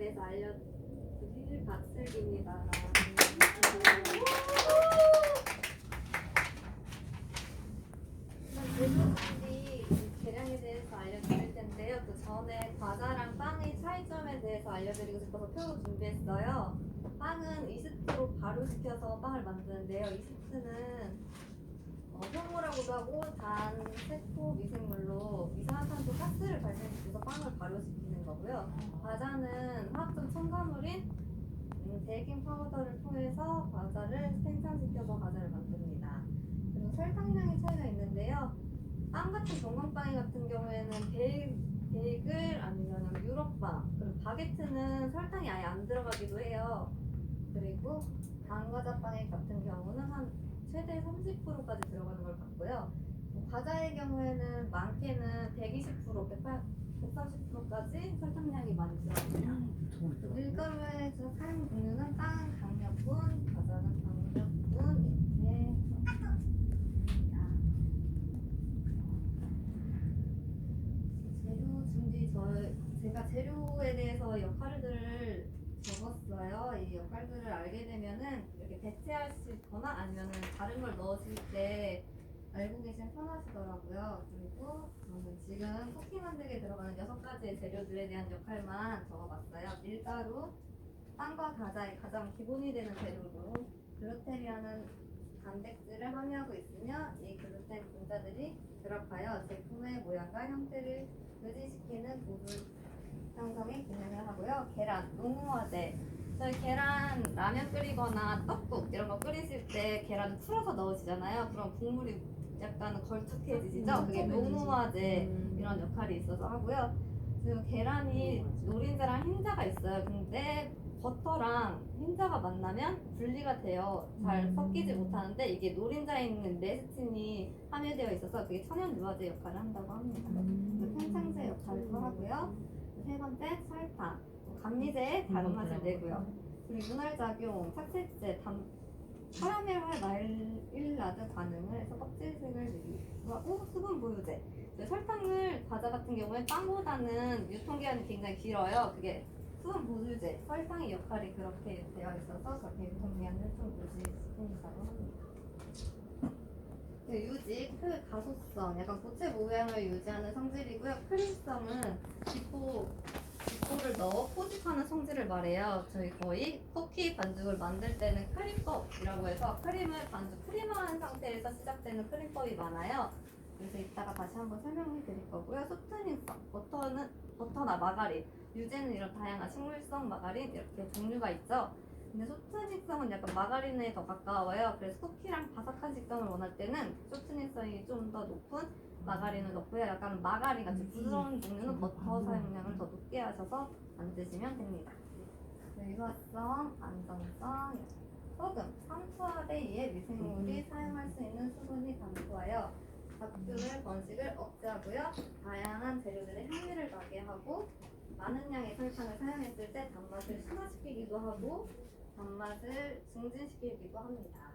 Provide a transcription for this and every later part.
대해서 알려드릴 박슬기입니다. 재료들이 계량에 대해서 알려드릴 텐데요. 그 전에 과자랑 빵의 차이점에 대해서 알려드리고 싶어서 표로 준비했어요. 빵은 이스트로 발효시켜서 빵을 만드는데요. 이스트는 효모라고도 하고 단, 세포, 미생물로 이산화탄소 가스를 발생시켜서 빵을 발효시키는 거고요. 과자는 화학적 첨가물인 베이킹 파우더를 통해서 과자를 생산시켜서 과자를 만듭니다. 그리고 설탕량의 차이가 있는데요. 빵 같은 건강빵 같은 경우에는 베이글 아니면 유럽빵, 그리고 바게트는 설탕이 아예 안 들어가기도 해요. 그리고 단과자빵 같은 경우는 한 최대 30%까지 들어가는 걸 봤고요. 과자의 경우에는 많게는 120%, 130%까지 설탕량이 많이 들어갑니다. 밀가루에서 사용 종류는 빵, 강력분, 과자는 강력분 이렇게 재료 준비 제가 재료에 대해서 역할들을 적었어요. 이 역할들을 알게 되면은 이렇게 대체하시거나 아니면은 다른 걸 넣으실 때 알고 계시면 편하시더라고요. 그리고 저는 지금 쿠키 만들기에 들어가는 6가지의 재료들에 대한 역할만 적어봤어요. 밀가루, 빵과 과자의 가장 기본이 되는 재료로 글루텐이라는 단백질을 함유하고 있으며 이 글루텐 분자들이 결합하여 제품의 모양과 형태를 유지시키는 도구 형성의 기능을 하고요. 계란, 농후화제. 저희 계란 라면 끓이거나 떡국 이런 거 끓이실 때 계란 풀어서 넣으시잖아요. 그럼 국물이 약간 걸쭉해지시죠? 그게 농후화제 이런 역할이 있어서 하고요. 그리고 계란이 노린자랑 흰자가 있어요. 근데 버터랑 흰자가 만나면 분리가 돼요. 잘 섞이지 못하는데 이게 노린자에 있는 레시틴이 함유되어 있어서 그게 천연 유화제 역할을 한다고 합니다. 팽창제 역할도 하고요. 세 번째 설탕, 감미제의 단맛을 내고요. 그리고 윤활작용, 착색제, 카라멜과 마일라드 반응을 해서 껍질색을 내기도 하고 수분 보유제. 설탕을 과자 같은 경우에 빵보다는 유통기한이 굉장히 길어요. 그게 수분 보유제, 설탕의 역할이 그렇게 되어 있어서 그렇게 유통기한을 좀 유지시킨다고 합니다. 유지, 가소성, 약간 고체 모양을 유지하는 성질이고요. 크림성은 기포를 넣어 포집하는 성질을 말해요. 저희 거의 쿠키 반죽을 만들 때는 크림법이라고 해서 크림화한 상태에서 시작되는 크림법이 많아요. 그래서 이따가 다시 한번 설명해 드릴 거고요. 소프트닝성, 버터나 마가린, 유제는 이런 다양한 식물성 마가린 이렇게 종류가 있죠. 근데 소프트닝성은 약간 마가린에 더 가까워요. 그래서 쿠키랑 바삭한 식감을 원할 때는 소프트닝성이 좀 더 높은 마가린을 넣고요. 약간 마가린 같이 부드러운 종류는 버터 사용량을 더 높게 하셔서 만드시면 됩니다. 유화성, 안정성, 소금, 산소압에 의해 미생물이 사용할 수 있는 수분이 감소하여 잡균을, 번식을 억제하고요. 다양한 재료들의 향미를 나게 하고 많은 양의 설탕을 사용했을 때 단맛을 순화시키기도 하고 단맛을 증진시키기도 합니다.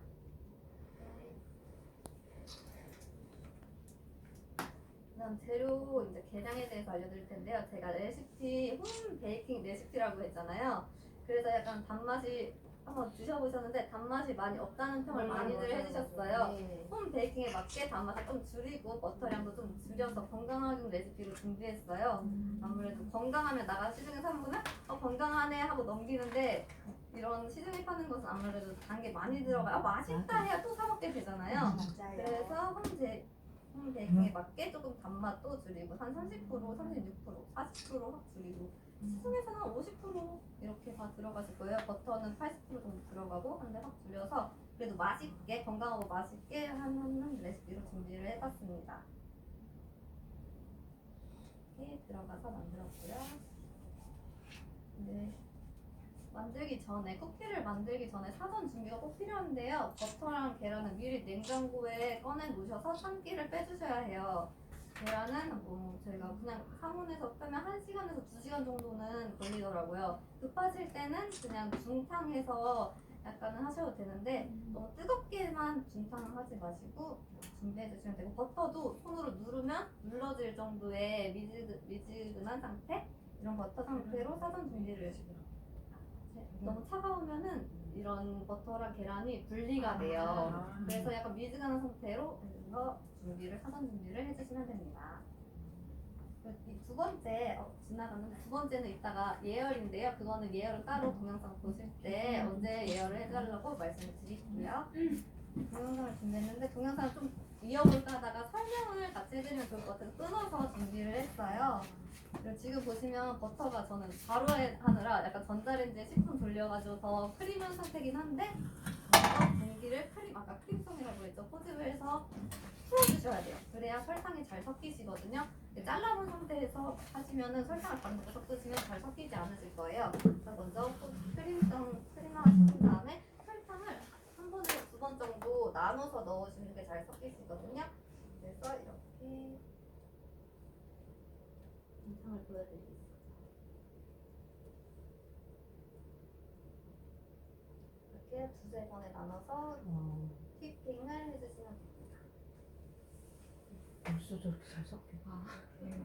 그다음 재료 이제 계량에 대해서 알려드릴 텐데요. 제가 레시피 홈 베이킹 레시피라고 했잖아요. 그래서 약간 단맛이 한번 드셔보셨는데 단맛이 많이 없다는 평을 많이들 해주셨어요. 네. 홈 베이킹에 맞게 단맛을 좀 줄이고 버터량도 좀 줄여서 건강한 레시피로 준비했어요. 아무래도 건강하면 나가 시중에 사 먹으면 건강하네 하고 넘기는데 이런 시중에 파는 것은 아무래도 단 게 많이 들어가요. 맛있다 해야 또 사 먹게 되잖아요. 맞아요. 그래서 홈 베이킹에 맞게 조금 단맛도 줄이고 한 30%, 36%, 40% 확 줄이고 시중에서는 한 50% 이렇게 다 들어가실 거예요. 버터는 80% 정도 들어가고 한데 확 줄여서 그래도 맛있게 건강하고 맛있게 하는 레시피로 준비를 해봤습니다. 이렇게 들어가서 만들었고요. 네. 쿠키를 만들기 전에 사전 준비가 꼭 필요한데요. 버터랑 계란은 미리 냉장고에 꺼내 놓으셔서 산기를 빼주셔야 해요. 계란은 저희가 그냥 상온에서 빼면 1시간에서 2시간 정도는 걸리더라고요. 급하실 때는 그냥 중탕해서 약간은 하셔도 되는데 너무 뜨겁게만 중탕을 하지 마시고 준비해 주시면 되고 버터도 손으로 누르면 눌러질 정도의 미지근한 상태 이런 버터 상태로 사전 준비를 너무 차가우면은 이런 버터랑 계란이 분리가 돼요. 그래서 약간 미지근한 상태로 해서 사전 준비를 해주시면 됩니다. 이 두 번째 지나가는 두 번째는 이따가 예열인데요. 그거는 예열은 따로 동영상 보실 때 언제 예열을 해달라고 말씀을 드릴게요. 동영상을 준비했는데 동영상 좀 이어볼까 하다가 설명을 같이 해드리면 좋을 것 같아서 끊어서 준비를 했어요. 그리고 지금 보시면 버터가 저는 바로 하느라 약간 전자레인지에 10분 돌려가지고 더 크림한 상태긴 한데 먼저 공기를 아까 크림송이라고 했죠. 포집을 해서 풀어주셔야 돼요. 그래야 설탕이 잘 섞이시거든요. 잘라본 상태에서 하시면은 설탕을 바로 넣고 섞으시면 잘 섞이지 않으실 거예요. 그래서 먼저 크림을 하신 다음에 설탕을 한 번에서 두 번 정도 나눠서 넣으시는 게 잘 섞이시거든요. 그래서 이렇게 영상을 보여드리겠습니다. 이렇게 두세 번에 나눠서 휘핑을 해주시면 됩니다. 벌써 저렇게 잘 섞여.